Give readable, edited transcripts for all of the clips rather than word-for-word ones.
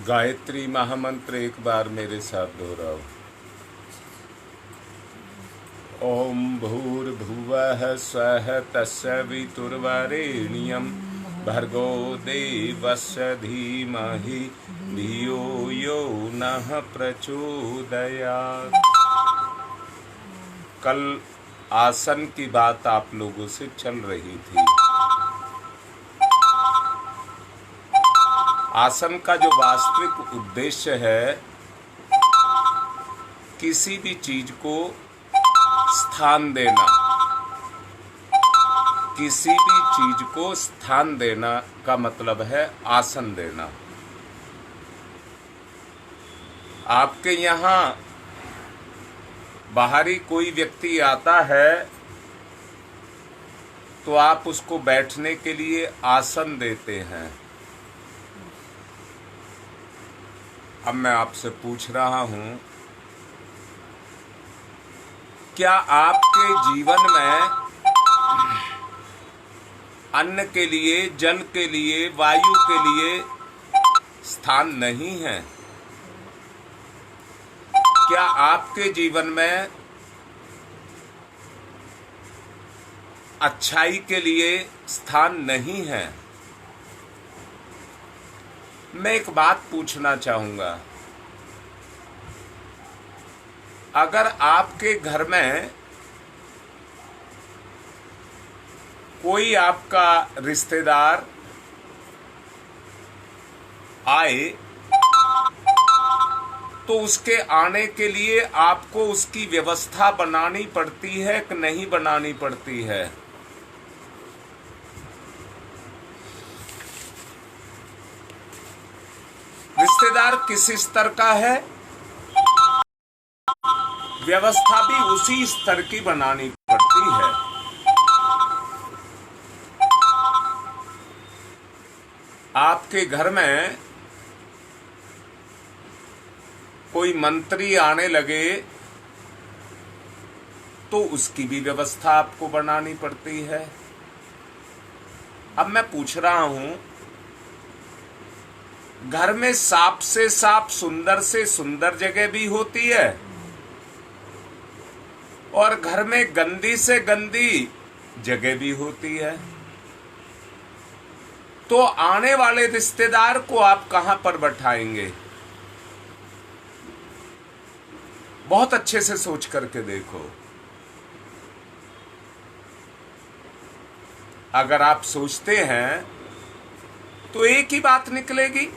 गायत्री महामंत्र एक बार मेरे साथ दोहराओ। ओम भूर्भुवः स्वः तत्सवितुर्वरेण्यं भर्गो देवस्य धीमहि धियो यो नः प्रचोदयात्। कल आसन की बात आप लोगों से चल रही थी। आसन का जो वास्तविक उद्देश्य है, किसी भी चीज को स्थान देना, किसी भी चीज को स्थान देना का मतलब है आसन देना। आपके यहाँ बाहरी कोई व्यक्ति आता है तो आप उसको बैठने के लिए आसन देते हैं। अब मैं आपसे पूछ रहा हूं, क्या आपके जीवन में अन्न के लिए, जल के लिए, वायु के लिए स्थान नहीं है? क्या आपके जीवन में अच्छाई के लिए स्थान नहीं है? मैं एक बात पूछना चाहूंगा, अगर आपके घर में कोई आपका रिश्तेदार आए तो उसके आने के लिए आपको उसकी व्यवस्था बनानी पड़ती है कि नहीं बनानी पड़ती है? रिश्तेदार किस स्तर का है, व्यवस्था भी उसी स्तर की बनानी पड़ती है। आपके घर में कोई मंत्री आने लगे तो उसकी भी व्यवस्था आपको बनानी पड़ती है। अब मैं पूछ रहा हूं, घर में साफ से साफ, सुंदर से सुंदर जगह भी होती है और घर में गंदी से गंदी जगह भी होती है। तो आने वाले रिश्तेदार को आप कहां पर बैठाएंगे? बहुत अच्छे से सोच करके देखो। अगर आप सोचते हैं तो एक ही बात निकलेगी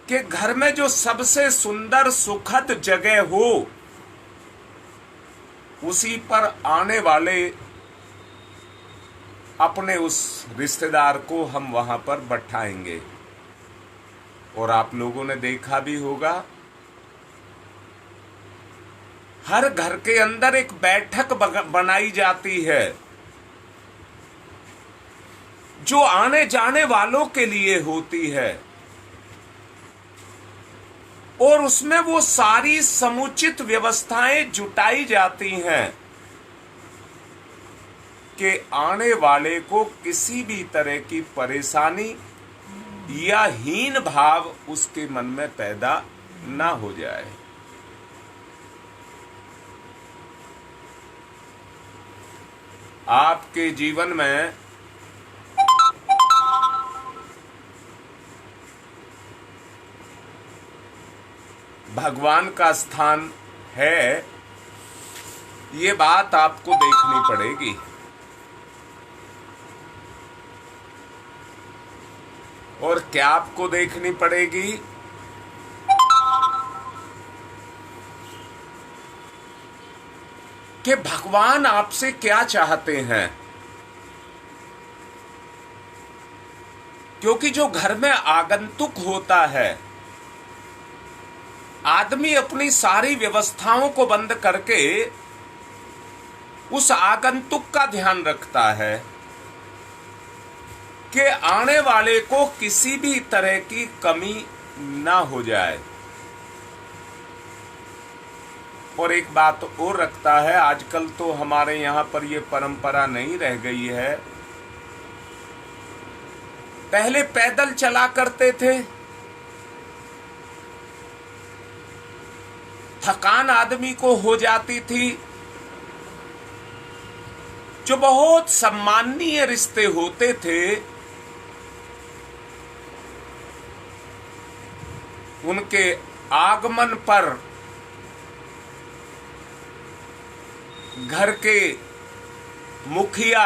कि घर में जो सबसे सुंदर सुखद जगह हो, उसी पर आने वाले अपने उस रिश्तेदार को हम वहां पर बैठाएंगे। और आप लोगों ने देखा भी होगा, हर घर के अंदर एक बैठक बनाई जाती है जो आने जाने वालों के लिए होती है, और उसमें वो सारी समुचित व्यवस्थाएं जुटाई जाती हैं कि आने वाले को किसी भी तरह की परेशानी या हीन भाव उसके मन में पैदा ना हो जाए। आपके जीवन में भगवान का स्थान है, ये बात आपको देखनी पड़ेगी। और क्या आपको देखनी पड़ेगी? कि भगवान आपसे क्या चाहते हैं। क्योंकि जो घर में आगंतुक होता है, आदमी अपनी सारी व्यवस्थाओं को बंद करके उस आगंतुक का ध्यान रखता है कि आने वाले को किसी भी तरह की कमी ना हो जाए। और एक बात और रखता है, आजकल तो हमारे यहां पर यह परंपरा नहीं रह गई है। पहले पैदल चला करते थे, थकान आदमी को हो जाती थी। जो बहुत सम्माननीय रिश्ते होते थे, उनके आगमन पर घर के मुखिया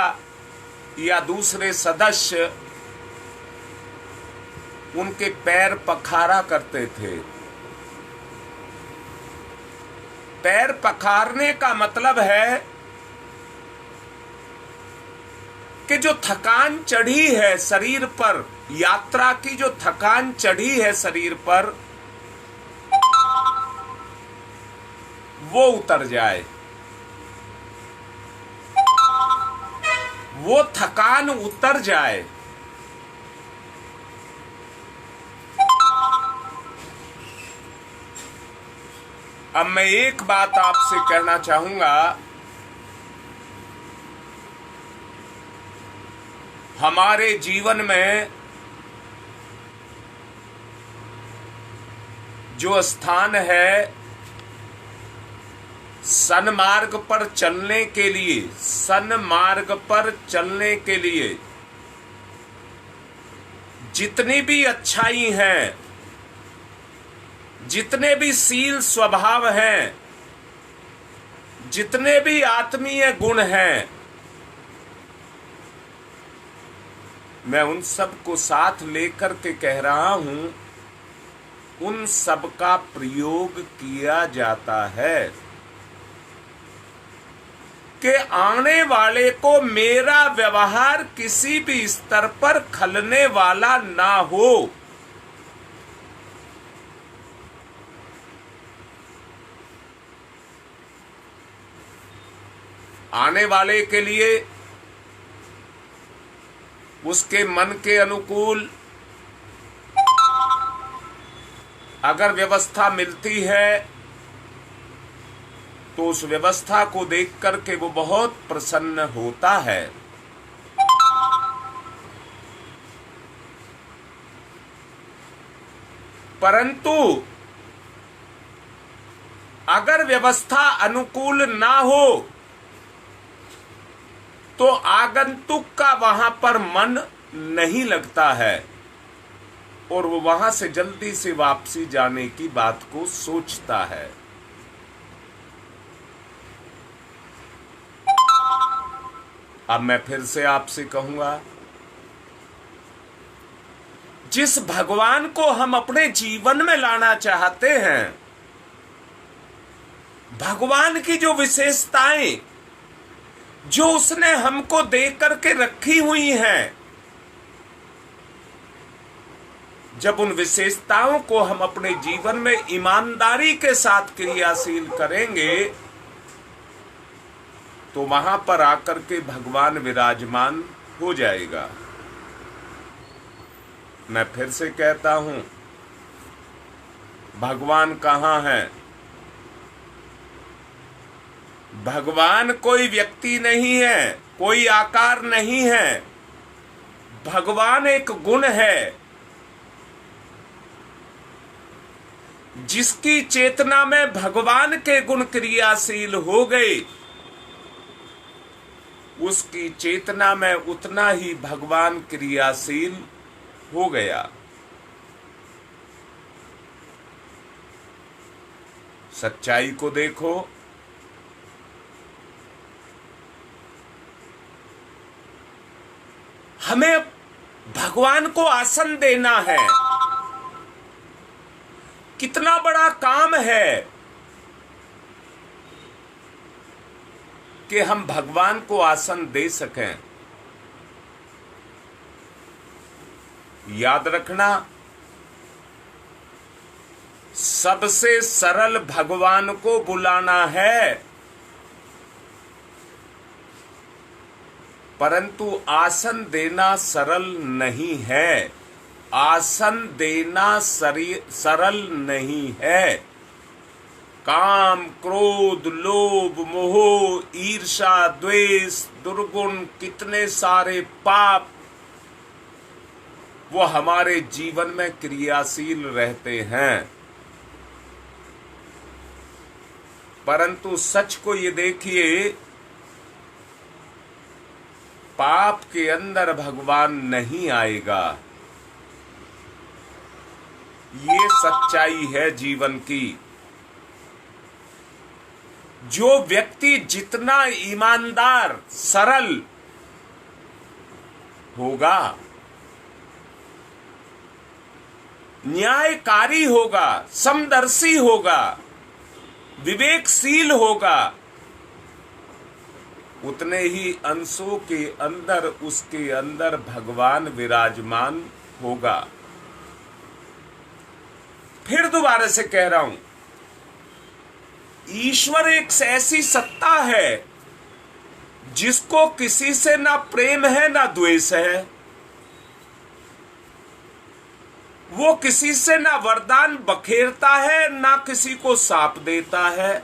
या दूसरे सदस्य उनके पैर पखारा करते थे। पैर पखारने का मतलब है कि जो थकान चढ़ी है शरीर पर, यात्रा की जो थकान चढ़ी है शरीर पर, वो उतर जाए, वो थकान उतर जाए। अब मैं एक बात आपसे कहना चाहूंगा, हमारे जीवन में जो स्थान है सन्मार्ग पर चलने के लिए, सन्मार्ग पर चलने के लिए जितनी भी अच्छाई हैं, जितने भी शील स्वभाव हैं, जितने भी आत्मीय गुण हैं, मैं उन सब को साथ लेकर के कह रहा हूं, उन सब का प्रयोग किया जाता है कि आने वाले को मेरा व्यवहार किसी भी स्तर पर खलने वाला ना हो। आने वाले के लिए उसके मन के अनुकूल अगर व्यवस्था मिलती है तो उस व्यवस्था को देख करके वो बहुत प्रसन्न होता है। परंतु अगर व्यवस्था अनुकूल ना हो तो आगंतुक का वहां पर मन नहीं लगता है और वो वहां से जल्दी से वापसी जाने की बात को सोचता है। अब मैं फिर से आपसे कहूंगा, जिस भगवान को हम अपने जीवन में लाना चाहते हैं, भगवान की जो विशेषताएं जो उसने हमको दे करके रखी हुई हैं, जब उन विशेषताओं को हम अपने जीवन में ईमानदारी के साथ क्रियाशील करेंगे तो वहां पर आकर के भगवान विराजमान हो जाएगा। मैं फिर से कहता हूं, भगवान कहाँ है? भगवान कोई व्यक्ति नहीं है, कोई आकार नहीं है। भगवान एक गुण है। जिसकी चेतना में भगवान के गुण क्रियाशील हो गए, उसकी चेतना में उतना ही भगवान क्रियाशील हो गया। सच्चाई को देखो, हमें भगवान को आसन देना है। कितना बड़ा काम है कि हम भगवान को आसन दे सकें। याद रखना, सबसे सरल भगवान को बुलाना है, परंतु आसन देना सरल नहीं है। आसन देना सरल नहीं है। काम, क्रोध, लोभ, मोह, ईर्ष्या, द्वेष, दुर्गुण, कितने सारे पाप वो हमारे जीवन में क्रियाशील रहते हैं। परंतु सच को ये देखिए, पाप के अंदर भगवान नहीं आएगा। ये सच्चाई है जीवन की। जो व्यक्ति जितना ईमानदार, सरल होगा, न्यायकारी होगा, समदर्शी होगा, विवेकशील होगा, उतने ही अंशों के अंदर उसके अंदर भगवान विराजमान होगा। फिर दोबारा से कह रहा हूं, ईश्वर एक ऐसी सत्ता है जिसको किसी से ना प्रेम है ना द्वेष है। वो किसी से ना वरदान बखेरता है ना किसी को शाप देता है।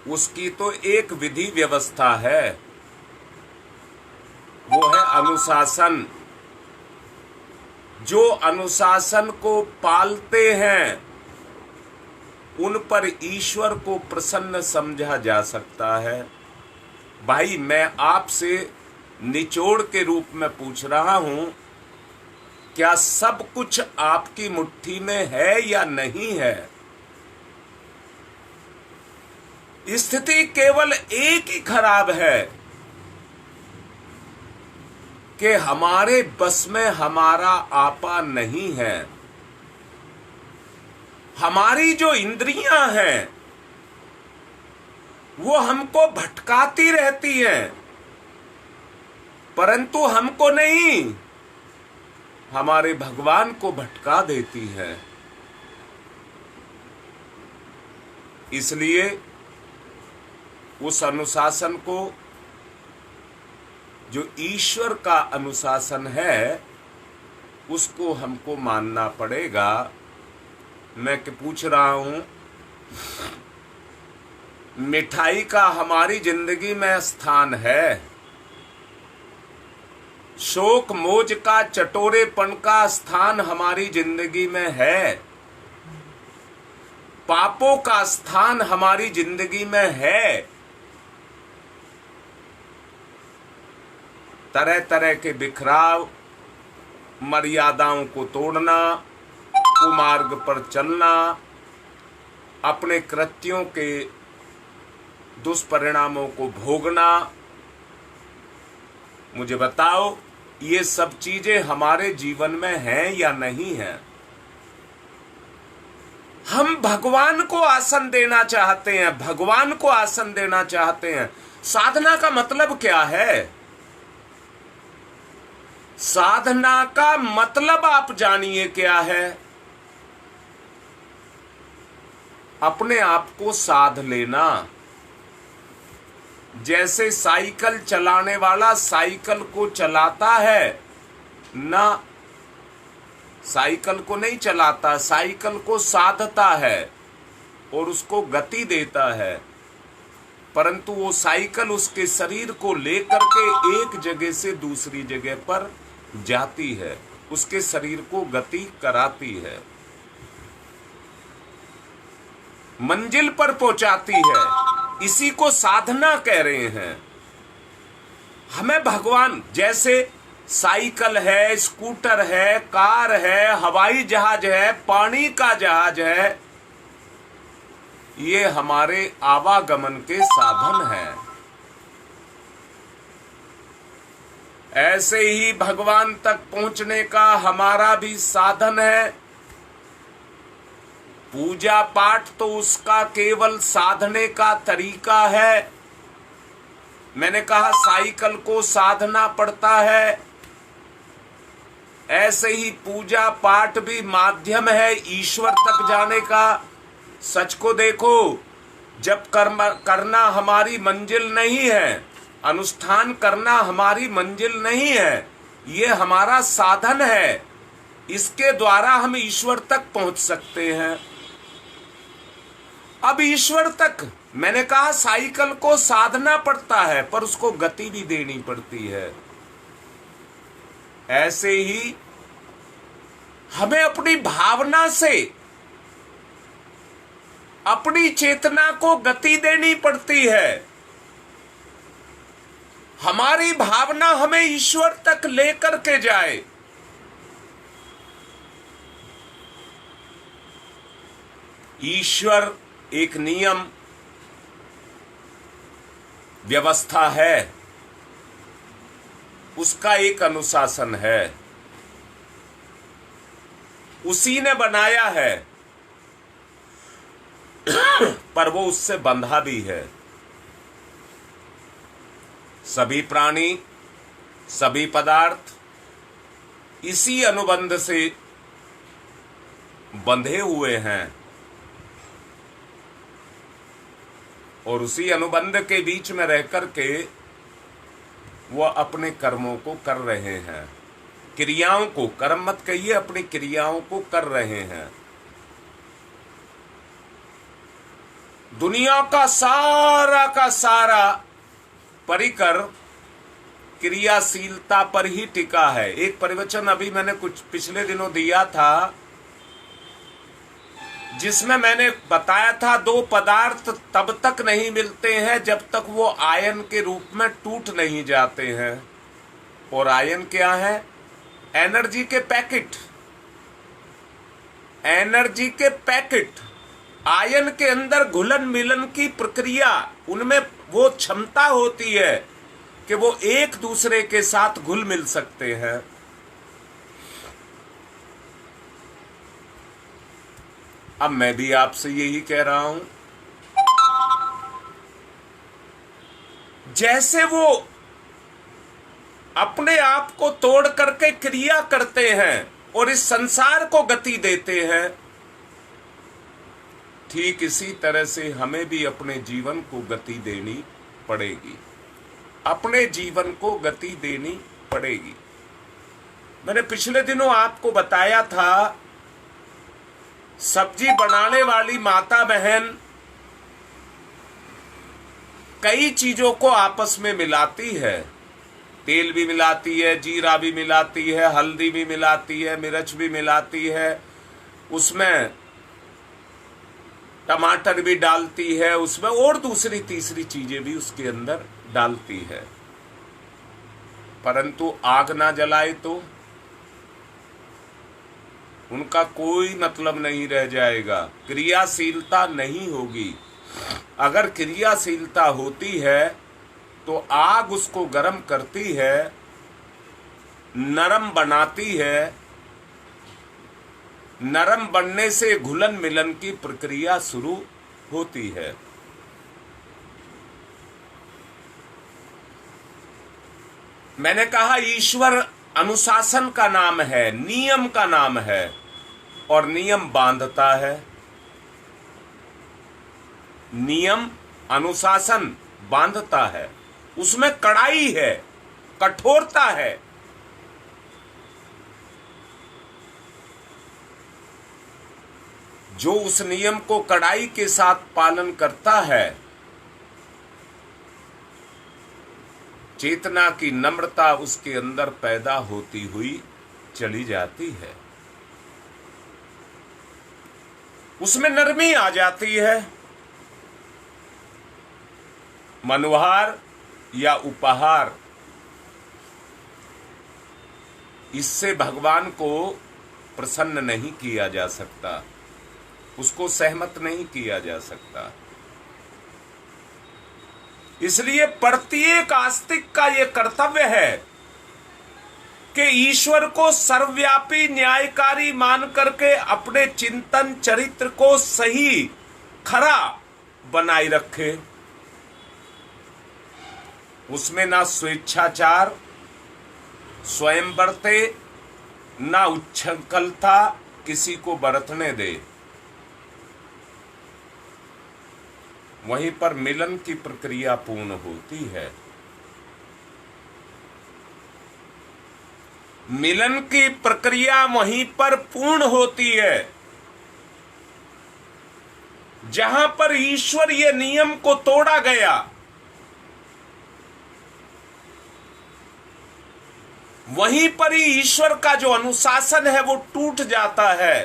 उसकी तो एक विधि व्यवस्था है, वो है अनुशासन। जो अनुशासन को पालते हैं उन पर ईश्वर को प्रसन्न समझा जा सकता है। भाई, मैं आपसे निचोड़ के रूप में पूछ रहा हूं, क्या सब कुछ आपकी मुट्ठी में है या नहीं है? स्थिति केवल एक ही खराब है कि हमारे बस में हमारा आपा नहीं है। हमारी जो इंद्रियां हैं वो हमको भटकाती रहती हैं, परंतु हमको नहीं, हमारे भगवान को भटका देती है। इसलिए उस अनुशासन को, जो ईश्वर का अनुशासन है, उसको हमको मानना पड़ेगा। मैं पूछ रहा हूं, मिठाई का हमारी जिंदगी में स्थान है? शोक मोज का, चटोरेपन का स्थान हमारी जिंदगी में है? पापों का स्थान हमारी जिंदगी में है? तरह तरह के बिखराव, मर्यादाओं को तोड़ना, कुमार्ग पर चलना, अपने कृत्यों के दुष्परिणामों को भोगना, मुझे बताओ, ये सब चीजें हमारे जीवन में हैं या नहीं हैं? हम भगवान को आसन देना चाहते हैं, भगवान को आसन देना चाहते हैं। साधना का मतलब क्या है? साधना का मतलब आप जानिए क्या है? अपने आप को साध लेना। जैसे साइकिल चलाने वाला साइकिल को चलाता है ना, साइकिल को नहीं चलाता, साइकिल को साधता है और उसको गति देता है, परंतु वो साइकिल उसके शरीर को लेकर के एक जगह से दूसरी जगह पर जाती है, उसके शरीर को गति कराती है, मंजिल पर पहुंचाती है। इसी को साधना कह रहे हैं। हमें भगवान, जैसे साइकिल है, स्कूटर है, कार है, हवाई जहाज है, पानी का जहाज है, ये हमारे आवागमन के साधन हैं। ऐसे ही भगवान तक पहुंचने का हमारा भी साधन है। पूजा पाठ तो उसका केवल साधने का तरीका है। मैंने कहा साइकिल को साधना पड़ता है, ऐसे ही पूजा पाठ भी माध्यम है ईश्वर तक जाने का। सच को देखो, जब कर्म करना हमारी मंजिल नहीं है, अनुष्ठान करना हमारी मंजिल नहीं है, ये हमारा साधन है। इसके द्वारा हम ईश्वर तक पहुंच सकते हैं। अब ईश्वर तक, मैंने कहा साइकिल को साधना पड़ता है, पर उसको गति भी देनी पड़ती है। ऐसे ही हमें अपनी भावना से अपनी चेतना को गति देनी पड़ती है। हमारी भावना हमें ईश्वर तक लेकर के जाए। ईश्वर एक नियम व्यवस्था है, उसका एक अनुशासन है, उसी ने बनाया है, पर वो उससे बंधा भी है। सभी प्राणी, सभी पदार्थ इसी अनुबंध से बंधे हुए हैं और उसी अनुबंध के बीच में रह करके वह अपने कर्मों को कर रहे हैं, क्रियाओं को, कर्म मत कहिए, अपनी क्रियाओं को कर रहे हैं। दुनिया का सारा परिकर क्रियाशीलता पर ही टिका है। एक प्रवचन अभी मैंने कुछ पिछले दिनों दिया था, जिसमें मैंने बताया था दो पदार्थ तब तक नहीं मिलते हैं जब तक वो आयन के रूप में टूट नहीं जाते हैं। और आयन क्या है? एनर्जी के पैकेट। एनर्जी के पैकेट, आयन के अंदर घुलन मिलन की प्रक्रिया, उनमें वो क्षमता होती है कि वो एक दूसरे के साथ घुल मिल सकते हैं। अब मैं भी आपसे यही कह रहा हूं, जैसे वो अपने आप को तोड़ करके क्रिया करते हैं और इस संसार को गति देते हैं, ठीक इसी तरह से हमें भी अपने जीवन को गति देनी पड़ेगी। अपने जीवन को गति देनी पड़ेगी। मैंने पिछले दिनों आपको बताया था, सब्जी बनाने वाली माता बहन कई चीजों को आपस में मिलाती है। तेल भी मिलाती है, जीरा भी मिलाती है, हल्दी भी मिलाती है, मिर्च भी मिलाती है, उसमें टमाटर भी डालती है, उसमें और दूसरी तीसरी चीजें भी उसके अंदर डालती है। परंतु आग ना जलाए तो उनका कोई मतलब नहीं रह जाएगा, क्रियाशीलता नहीं होगी। अगर क्रियाशीलता होती है तो आग उसको गर्म करती है, नरम बनाती है, नरम बनने से घुलन मिलन की प्रक्रिया शुरू होती है। मैंने कहा ईश्वर अनुशासन का नाम है, नियम का नाम है, और नियम बांधता है। नियम, अनुशासन बांधता है, उसमें कड़ाई है, कठोरता है। जो उस नियम को कड़ाई के साथ पालन करता है, चेतना की नम्रता उसके अंदर पैदा होती हुई चली जाती है, उसमें नरमी आ जाती है। मनोहार या उपहार, इससे भगवान को प्रसन्न नहीं किया जा सकता, उसको सहमत नहीं किया जा सकता। इसलिए प्रत्येक आस्तिक का यह कर्तव्य है कि ईश्वर को सर्वव्यापी न्यायकारी मान करके अपने चिंतन चरित्र को सही खरा बनाए रखे। उसमें ना स्वेच्छाचार स्वयं बरते, ना उच्छृंखलता किसी को बरतने दे। वहीं पर मिलन की प्रक्रिया पूर्ण होती है। मिलन की प्रक्रिया वहीं पर पूर्ण होती है जहां पर ईश्वरीय नियम को तोड़ा गया। वहीं पर ही ईश्वर का जो अनुशासन है वो टूट जाता है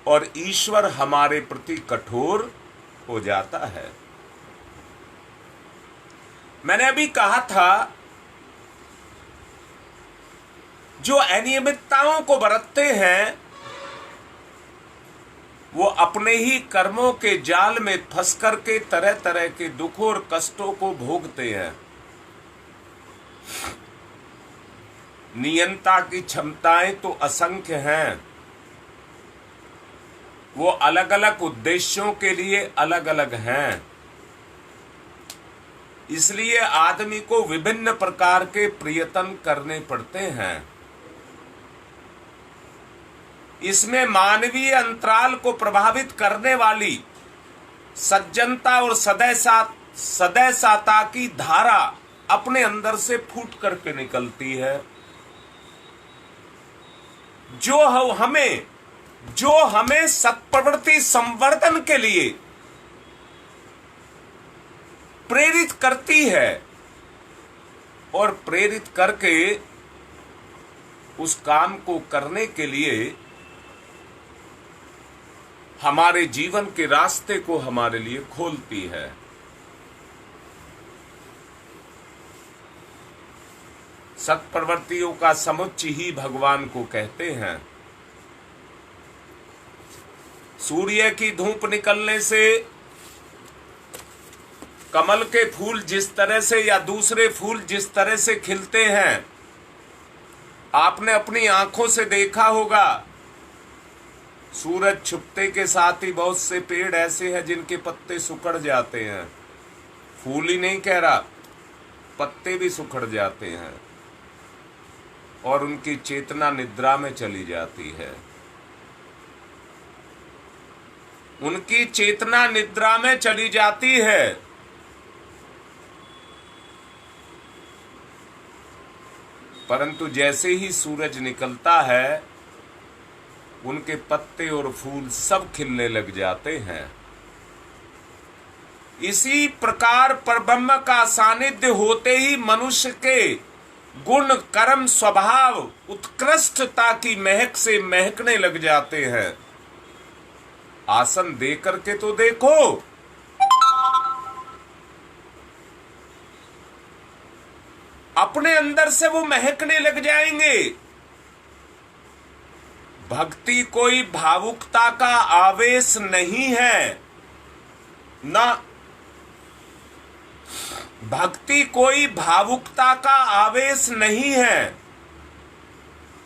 और ईश्वर हमारे प्रति कठोर हो जाता है। मैंने अभी कहा था, जो अनियमितताओं को बरतते हैं वो अपने ही कर्मों के जाल में फंस करके तरह तरह के दुखों और कष्टों को भोगते हैं। नियंता की क्षमताएं तो असंख्य हैं, वो अलग अलग उद्देश्यों के लिए अलग अलग हैं। इसलिए आदमी को विभिन्न प्रकार के प्रयत्न करने पड़ते हैं। इसमें मानवीय अंतराल को प्रभावित करने वाली सज्जनता और सदैसाता की धारा अपने अंदर से फूट करके निकलती है, जो हमें सत्प्रवृत्ति संवर्धन के लिए प्रेरित करती है और प्रेरित करके उस काम को करने के लिए हमारे जीवन के रास्ते को हमारे लिए खोलती है। सत्प्रवृत्तियों का समुच्चय ही भगवान को कहते हैं। सूर्य की धूप निकलने से कमल के फूल जिस तरह से या दूसरे फूल जिस तरह से खिलते हैं, आपने अपनी आंखों से देखा होगा। सूरज छुपते के साथ ही बहुत से पेड़ ऐसे हैं जिनके पत्ते सुखड़ जाते हैं। फूल ही नहीं कह रहा, पत्ते भी सुखड़ जाते हैं और उनकी चेतना निद्रा में चली जाती है। उनकी चेतना निद्रा में चली जाती है। परंतु जैसे ही सूरज निकलता है, उनके पत्ते और फूल सब खिलने लग जाते हैं। इसी प्रकार परब्रह्म का सानिध्य होते ही मनुष्य के गुण, कर्म, स्वभाव उत्कृष्टता की महक से महकने लग जाते हैं। आसन दे करके तो देखो, अपने अंदर से वो महकने लग जाएंगे। भक्ति कोई भावुकता का आवेश नहीं है, ना भक्ति कोई भावुकता का आवेश नहीं है।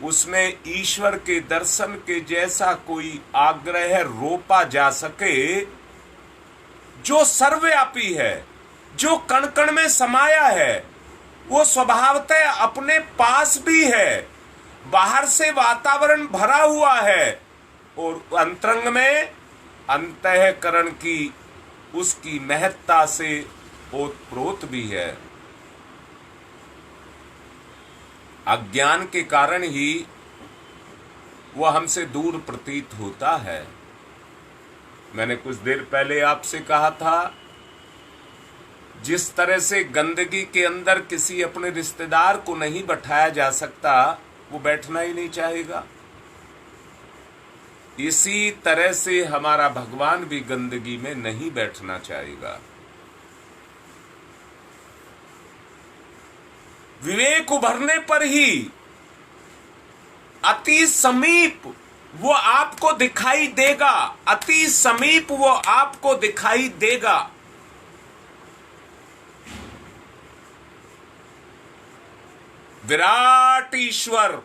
उसमें ईश्वर के दर्शन के जैसा कोई आग्रह रोपा जा सके जो सर्वव्यापी है, जो कण कण में समाया है। वो स्वभावतः अपने पास भी है, बाहर से वातावरण भरा हुआ है और अंतरंग में अंतःकरण की उसकी महत्ता से ओतप्रोत भी है। अज्ञान के कारण ही वह हमसे दूर प्रतीत होता है। मैंने कुछ देर पहले आपसे कहा था, जिस तरह से गंदगी के अंदर किसी अपने रिश्तेदार को नहीं बैठाया जा सकता, वो बैठना ही नहीं चाहेगा। इसी तरह से हमारा भगवान भी गंदगी में नहीं बैठना चाहेगा। विवेक उभरने पर ही अति समीप वो आपको दिखाई देगा, अति समीप वो आपको दिखाई देगा। विराट ईश्वर।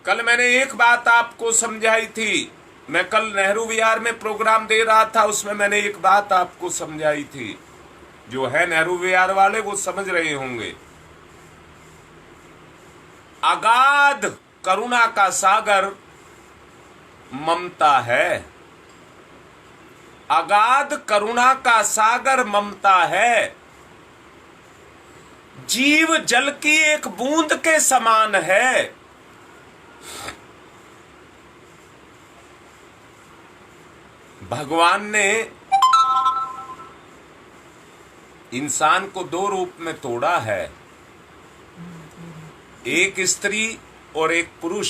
कल मैंने एक बात आपको समझाई थी। मैं कल नेहरू विहार में प्रोग्राम दे रहा था, उसमें मैंने एक बात आपको समझाई थी। जो है नेहरू विहार वाले वो समझ रहे होंगे। अगाध करुणा का सागर ममता है। अगाध करुणा का सागर ममता है। जीव जल की एक बूंद के समान है। भगवान ने इंसान को दो रूप में तोड़ा है, एक स्त्री और एक पुरुष।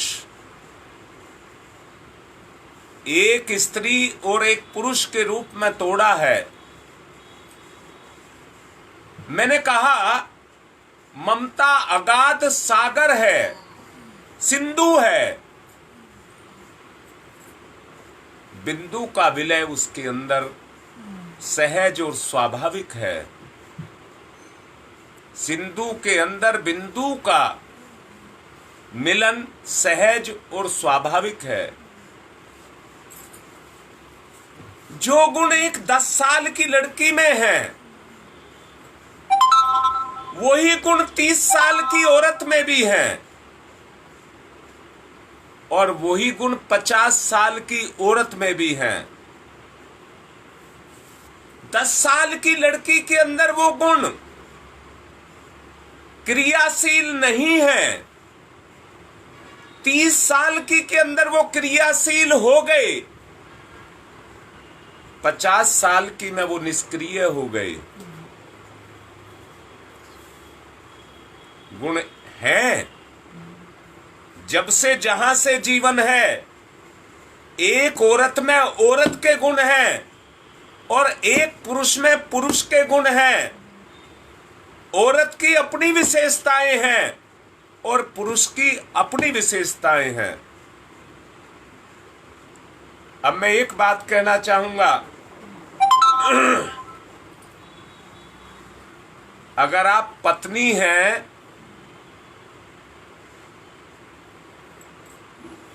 एक स्त्री और एक पुरुष के रूप में तोड़ा है। मैंने कहा ममता अगाध सागर है, सिंधु है, बिंदु का विलय उसके अंदर सहज और स्वाभाविक है। सिंधु के अंदर बिंदु का मिलन सहज और स्वाभाविक है। जो गुण एक 10 साल की लड़की में है, वही गुण 30 साल की औरत में भी है, और वही गुण 50 साल की औरत में भी है। 10 साल की लड़की के अंदर वो गुण क्रियाशील नहीं है, 30 साल की के अंदर वो क्रियाशील हो गए, 50 साल की में वो निष्क्रिय हो गए। गुण है, जब से जहां से जीवन है, एक औरत में औरत के गुण हैं और एक पुरुष में पुरुष के गुण हैं। औरत की अपनी विशेषताएं हैं और पुरुष की अपनी विशेषताएं हैं। अब मैं एक बात कहना चाहूंगा, अगर आप पत्नी हैं,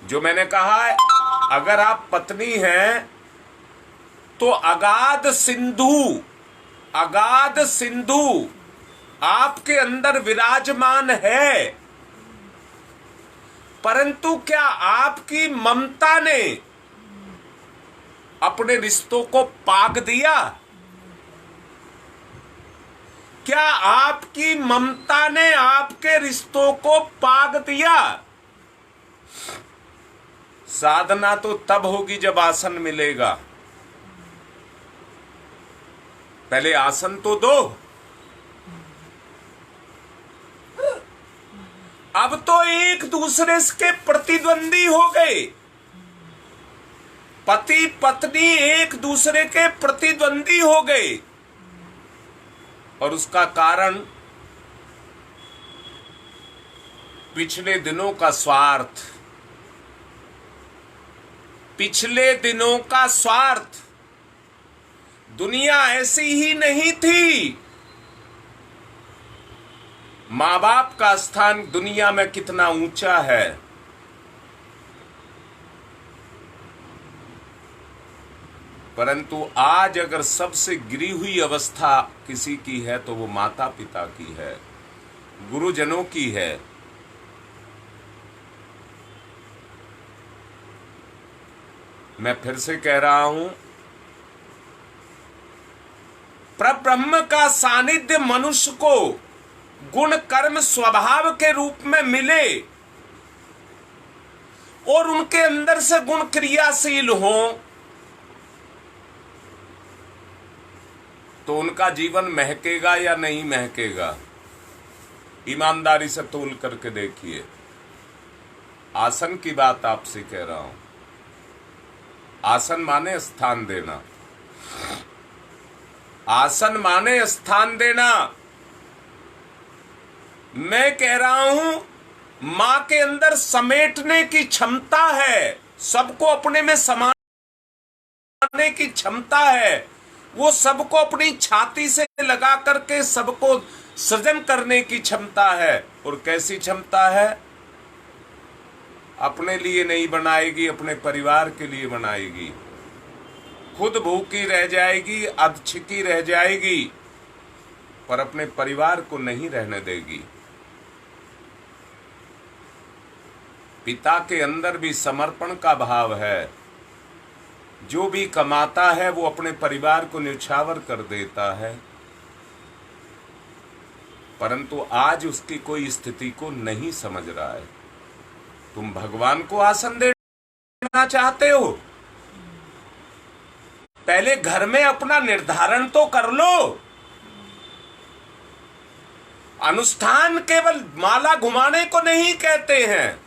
जो मैंने कहा है, अगर आप पत्नी हैं तो अगाध सिंधु आपके अंदर विराजमान है, परंतु क्या आपकी ममता ने अपने रिश्तों को पाग दिया? क्या आपकी ममता ने आपके रिश्तों को पाग दिया? साधना तो तब होगी जब आसन मिलेगा। पहले आसन तो दो। अब तो एक दूसरे के प्रतिद्वंदी हो गए, पति पत्नी एक दूसरे के प्रतिद्वंदी हो गए, और उसका कारण पिछले दिनों का स्वार्थ, पिछले दिनों का स्वार्थ। दुनिया ऐसी ही नहीं थी। माँ बाप का स्थान दुनिया में कितना ऊंचा है, परंतु आज अगर सबसे गिरी हुई अवस्था किसी की है तो वो माता पिता की है, गुरुजनों की है। मैं फिर से कह रहा हूं, परब्रह्म का सानिध्य मनुष्य को गुण कर्म स्वभाव के रूप में मिले और उनके अंदर से गुण क्रियाशील हो, तो उनका जीवन महकेगा या नहीं महकेगा? ईमानदारी से तोल करके देखिए। आसन की बात आपसे कह रहा हूं। आसन माने स्थान देना, आसन माने स्थान देना। मैं कह रहा हूं, मां के अंदर समेटने की क्षमता है, सबको अपने में समाने की क्षमता है, वो सबको अपनी छाती से लगा करके सबको सृजन करने की क्षमता है। और कैसी क्षमता है? अपने लिए नहीं बनाएगी, अपने परिवार के लिए बनाएगी। खुद भूखी रह जाएगी, अधछिकी रह जाएगी, पर अपने परिवार को नहीं रहने देगी। पिता के अंदर भी समर्पण का भाव है। जो भी कमाता है वो अपने परिवार को न्यौछावर कर देता है, परंतु आज उसकी कोई स्थिति को नहीं समझ रहा है। तुम भगवान को आसन देना चाहते हो, पहले घर में अपना निर्धारण तो कर लो। अनुष्ठान केवल माला घुमाने को नहीं कहते हैं।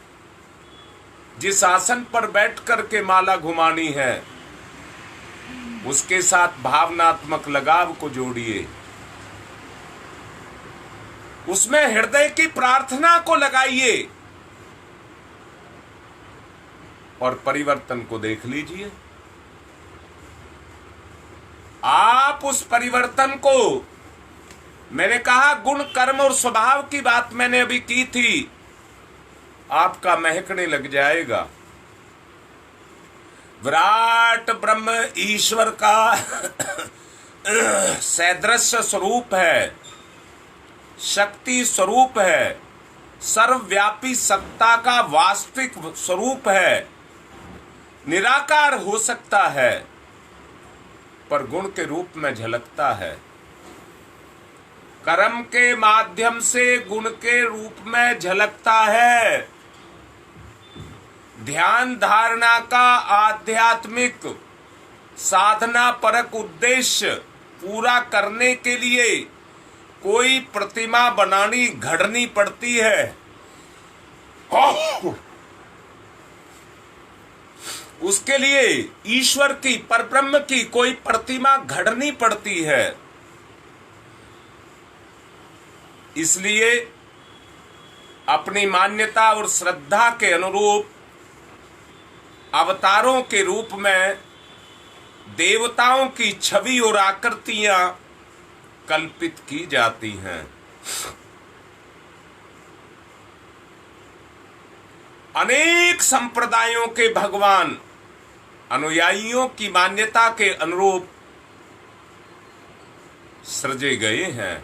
जिस आसन पर बैठ करके माला घुमानी है उसके साथ भावनात्मक लगाव को जोड़िए, उसमें हृदय की प्रार्थना को लगाइए और परिवर्तन को देख लीजिए। आप उस परिवर्तन को, मैंने कहा गुण कर्म और स्वभाव की बात मैंने अभी की थी, आपका महकने लग जाएगा। विराट ब्रह्म ईश्वर का सदृश्य स्वरूप है, शक्ति स्वरूप है, सर्वव्यापी सत्ता का वास्तविक स्वरूप है, निराकार हो सकता है पर गुण के रूप में झलकता है। कर्म के माध्यम से गुण के रूप में झलकता है। ध्यान धारणा का आध्यात्मिक साधना परक उद्देश्य पूरा करने के लिए कोई प्रतिमा बनानी घड़नी पड़ती है। उसके लिए ईश्वर की, परब्रह्म की कोई प्रतिमा घड़नी पड़ती है। इसलिए अपनी मान्यता और श्रद्धा के अनुरूप अवतारों के रूप में देवताओं की छवि और आकृतियां कल्पित की जाती हैं। अनेक संप्रदायों के भगवान अनुयायियों की मान्यता के अनुरूप सृजे गए हैं।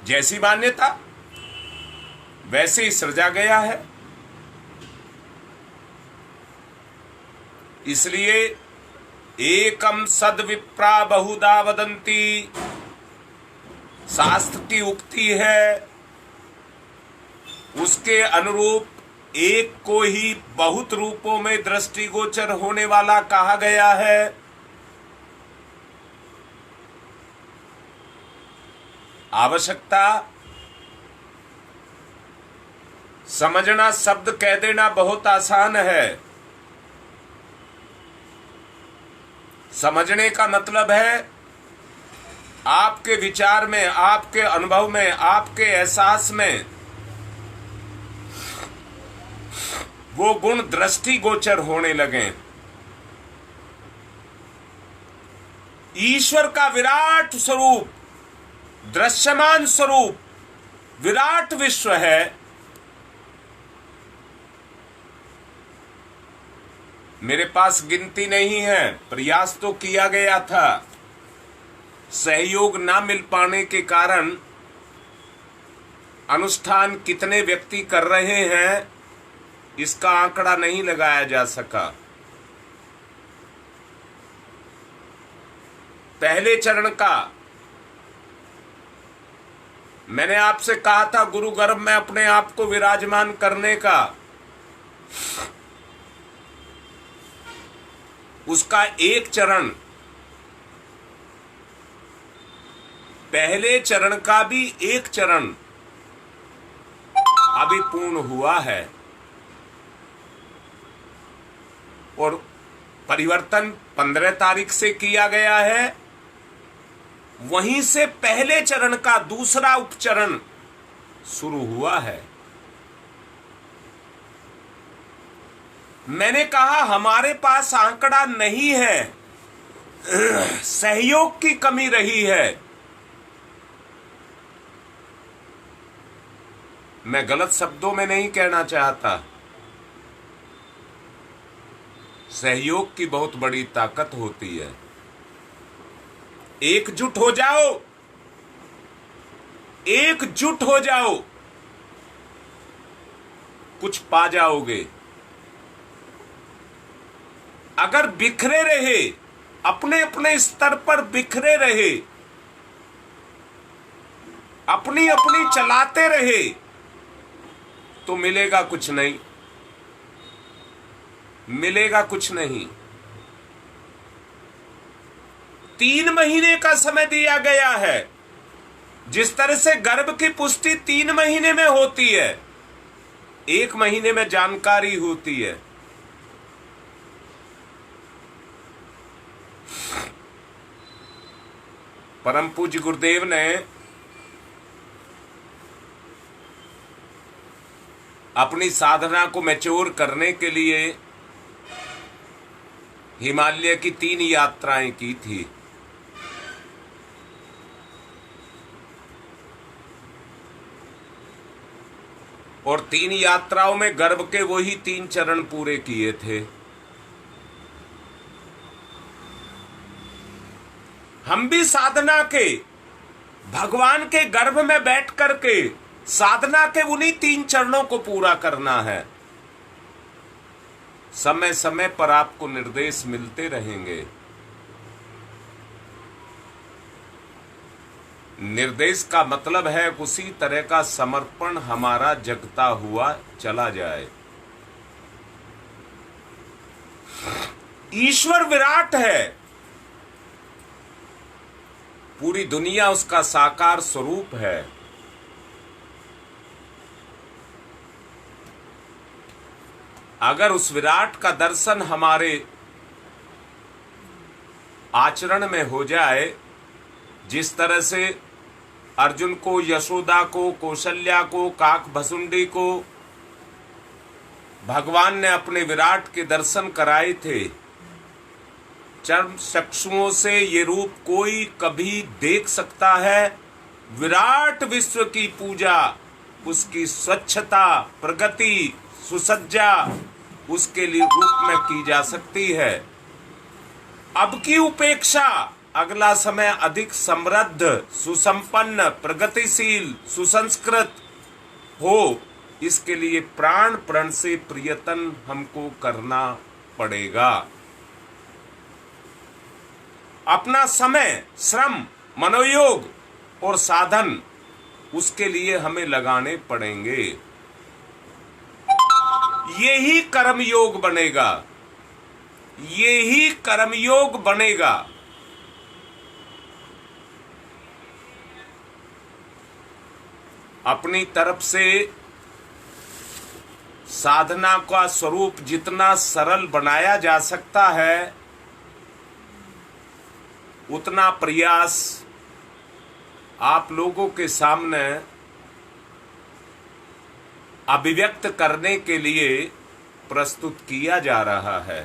जैसी मान्यता वैसे ही सृजा गया है। इसलिए एकम सद विप्रा बहुधा वदंती, शास्त्र की उक्ति है, उसके अनुरूप एक को ही बहुत रूपों में दृष्टिगोचर होने वाला कहा गया है। आवश्यकता समझना, शब्द कह देना बहुत आसान है। समझने का मतलब है आपके विचार में, आपके अनुभव में, आपके एहसास में वो गुण दृष्टिगोचर होने लगे। ईश्वर का विराट स्वरूप, दृश्यमान स्वरूप, विराट विश्व है। मेरे पास गिनती नहीं है, प्रयास तो किया गया था। सहयोग ना मिल पाने के कारण अनुष्ठान कितने व्यक्ति कर रहे हैं इसका आंकड़ा नहीं लगाया जा सका। पहले चरण का मैंने आपसे कहा था, गुरु गर्भ में अपने आप को विराजमान करने का, उसका एक चरण, पहले चरण का भी एक चरण अभी पूर्ण हुआ है और परिवर्तन 15 तारीख से किया गया है। वहीं से पहले चरण का दूसरा उपचरण शुरू हुआ है। मैंने कहा हमारे पास आंकड़ा नहीं है, सहयोग की कमी रही है। मैं गलत शब्दों में नहीं कहना चाहता, सहयोग की बहुत बड़ी ताकत होती है। एकजुट हो जाओ, एकजुट हो जाओ, कुछ पा जाओगे। अगर बिखरे रहे, अपने अपने स्तर पर बिखरे रहे, अपनी अपनी चलाते रहे, तो मिलेगा कुछ नहीं, मिलेगा कुछ नहीं। 3 महीने का समय दिया गया है। जिस तरह से गर्भ की पुष्टि 3 महीने में होती है, 1 महीने में जानकारी होती है। परम पूज्य गुरुदेव ने अपनी साधना को मैच्योर करने के लिए हिमालय की 3 यात्राएं की थी। और 3 यात्राओं में गर्भ के वही 3 चरण पूरे किए थे। हम भी साधना के भगवान के गर्भ में बैठ करके साधना के उन्हीं 3 चरणों को पूरा करना है। समय समय पर आपको निर्देश मिलते रहेंगे। निर्देश का मतलब है उसी तरह का समर्पण हमारा जगता हुआ चला जाए। ईश्वर विराट है, पूरी दुनिया उसका साकार स्वरूप है। अगर उस विराट का दर्शन हमारे आचरण में हो जाए, जिस तरह से अर्जुन को, यशोदा को, कौशल्या को, काक भसुंडी को भगवान ने अपने विराट के दर्शन कराए थे, चर्म चक्षुओं से ये रूप कोई कभी देख सकता है। विराट विश्व की पूजा, उसकी स्वच्छता, प्रगति, सुसज्जा उसके लिए रूप में की जा सकती है। अब की उपेक्षा अगला समय अधिक समृद्ध, सुसंपन्न, प्रगतिशील, सुसंस्कृत हो, इसके लिए प्राण प्रण से प्रयत्न हमको करना पड़ेगा। अपना समय, श्रम, मनोयोग और साधन उसके लिए हमें लगाने पड़ेंगे। यही कर्मयोग बनेगा, यही कर्मयोग बनेगा। अपनी तरफ से साधना का स्वरूप जितना सरल बनाया जा सकता है, उतना प्रयास आप लोगों के सामने अभिव्यक्त करने के लिए प्रस्तुत किया जा रहा है।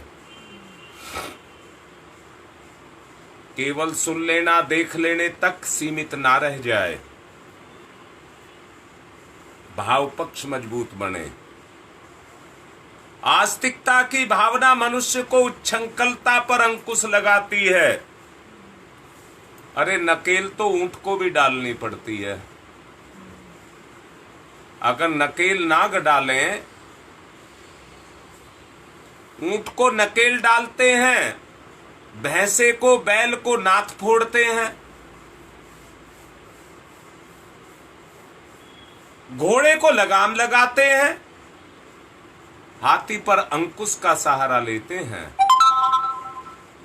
केवल सुन लेना, देख लेने तक सीमित ना रह जाए, भाव पक्ष मजबूत बने। आस्तिकता की भावना मनुष्य को उच्छृंखलता पर अंकुश लगाती है। अरे नकेल तो ऊंट को भी डालनी पड़ती है। अगर नकेल नाग डालें, ऊंट को नकेल डालते हैं, भैंसे को, बैल को नाक फोड़ते हैं, घोड़े को लगाम लगाते हैं, हाथी पर अंकुश का सहारा लेते हैं।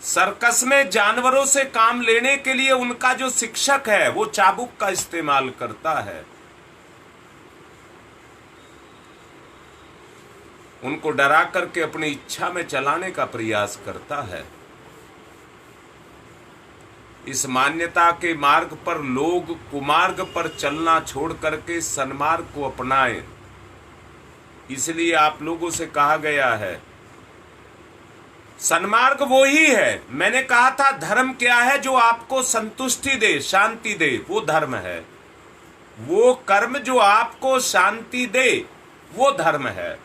सर्कस में जानवरों से काम लेने के लिए उनका जो शिक्षक है वो चाबुक का इस्तेमाल करता है, उनको डरा करके अपनी इच्छा में चलाने का प्रयास करता है। इस मान्यता के मार्ग पर लोग कुमार्ग पर चलना छोड़ करके सन्मार्ग को अपनाएं। इसलिए आप लोगों से कहा गया है, सन्मार्ग वो ही है। मैंने कहा था धर्म क्या है? जो आपको संतुष्टि दे, शांति दे, वो धर्म है। वो कर्म जो आपको शांति दे, वो धर्म है।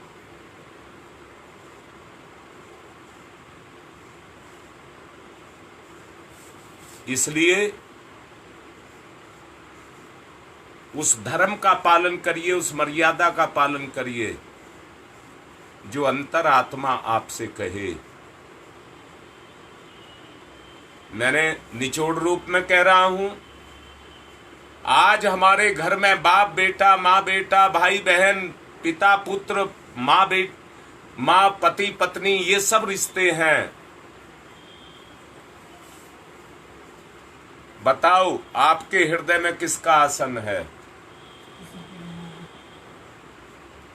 इसलिए उस धर्म का पालन करिए, उस मर्यादा का पालन करिए जो अंतरात्मा आपसे कहे। मैंने निचोड़ रूप में कह रहा हूं, आज हमारे घर में बाप बेटा, माँ बेटा, भाई बहन, पिता पुत्र, माँ पति पत्नी, ये सब रिश्ते हैं। बताओ आपके हृदय में किसका आसन है?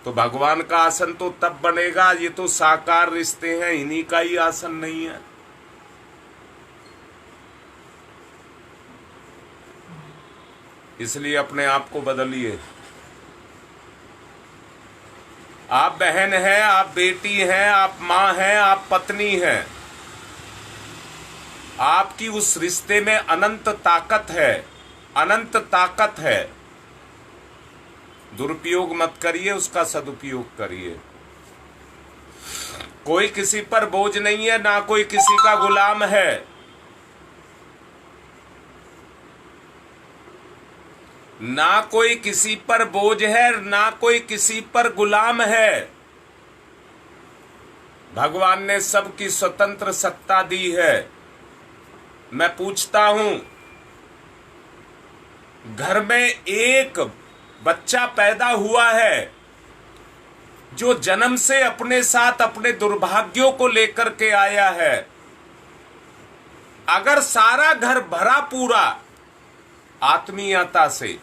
तो भगवान का आसन तो तब बनेगा, ये तो साकार रिश्ते हैं, इन्हीं का ही आसन नहीं है। इसलिए अपने आप को बदलिए। आप बहन हैं, आप बेटी हैं, आप मां हैं, आप पत्नी हैं। आपकी उस रिश्ते में अनंत ताकत है, अनंत ताकत है। दुरुपयोग मत करिए, उसका सदुपयोग करिए। कोई किसी पर बोझ नहीं है, ना कोई किसी का गुलाम है। ना कोई किसी पर बोझ है, ना कोई किसी पर गुलाम है। भगवान ने सबकी स्वतंत्र सत्ता दी है। मैं पूछता हूं, घर में एक बच्चा पैदा हुआ है जो जन्म से अपने साथ अपने दुर्भाग्यों को लेकर के आया है। अगर सारा घर भरा पूरा आत्मीयता से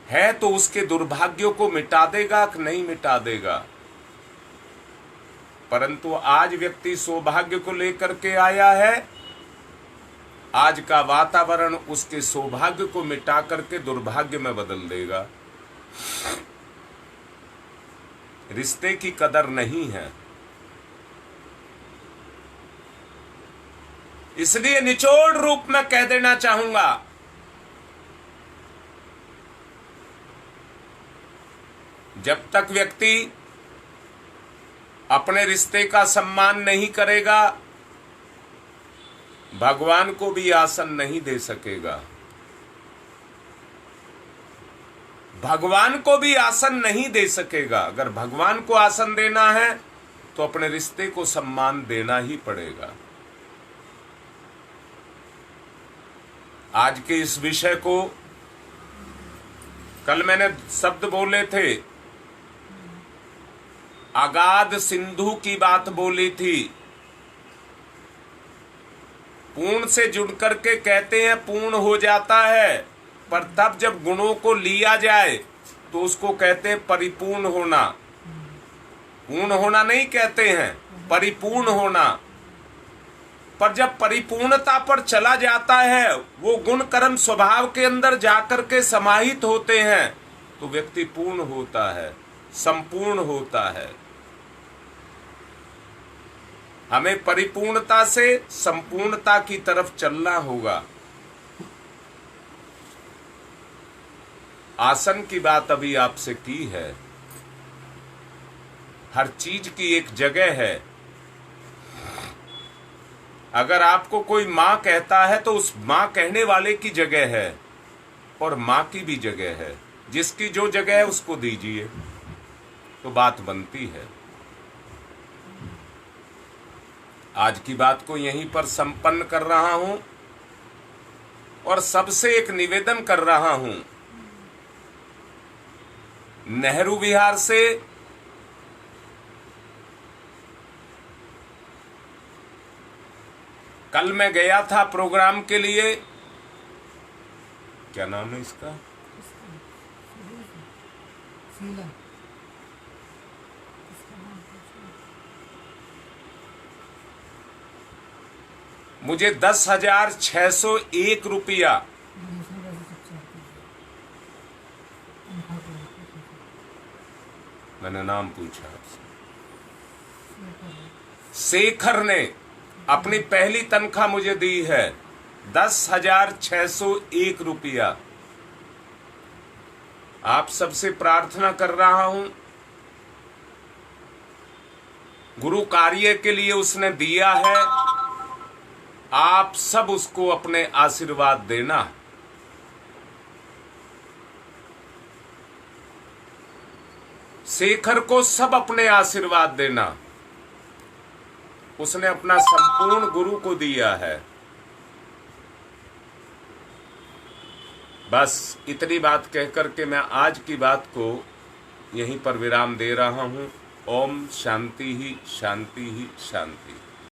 है तो उसके दुर्भाग्यों को मिटा देगा कि नहीं मिटा देगा। परंतु आज व्यक्ति सौभाग्य को लेकर के आया है। आज का वातावरण उसके सौभाग्य को मिटा करके दुर्भाग्य में बदल देगा। रिश्ते की कदर नहीं है। इसलिए निचोड़ रूप में कह देना चाहूंगा, जब तक व्यक्ति अपने रिश्ते का सम्मान नहीं करेगा, भगवान को भी आसन नहीं दे सकेगा। भगवान को भी आसन नहीं दे सकेगा। अगर भगवान को आसन देना है तो अपने रिश्ते को सम्मान देना ही पड़ेगा। आज के इस विषय को, कल मैंने शब्द बोले थे, अगाध सिंधु की बात बोली थी। पूर्ण से जुड़ करके कहते हैं पूर्ण हो जाता है, पर तब जब गुणों को लिया जाए तो उसको कहते हैं परिपूर्ण होना। पूर्ण होना नहीं कहते हैं, परिपूर्ण होना। पर जब परिपूर्णता पर चला जाता है, वो गुण कर्म स्वभाव के अंदर जाकर के समाहित होते हैं, तो व्यक्ति पूर्ण होता है, संपूर्ण होता है। हमें परिपूर्णता से संपूर्णता की तरफ चलना होगा। आसन की बात अभी आपसे की है। हर चीज की एक जगह है। अगर आपको कोई मां कहता है तो उस मां कहने वाले की जगह है और मां की भी जगह है। जिसकी जो जगह है उसको दीजिए तो बात बनती है। आज की बात को यहीं पर संपन्न कर रहा हूं और सबसे एक निवेदन कर रहा हूं। नेहरू विहार से कल मैं गया था प्रोग्राम के लिए। क्या नाम है इसका? मुझे 10,601 रुपया मैंने नाम पूछा आपसे। शेखर ने अपनी पहली तनख्वाह मुझे दी है 10,601 रुपया। आप सबसे प्रार्थना कर रहा हूं, गुरु कार्य के लिए उसने दिया है। आप सब उसको अपने आशीर्वाद देना। शेखर को सब अपने आशीर्वाद देना। उसने अपना संपूर्ण गुरु को दिया है। बस इतनी बात कहकर के मैं आज की बात को यहीं पर विराम दे रहा हूं। ओम शांति ही शांति ही शांति।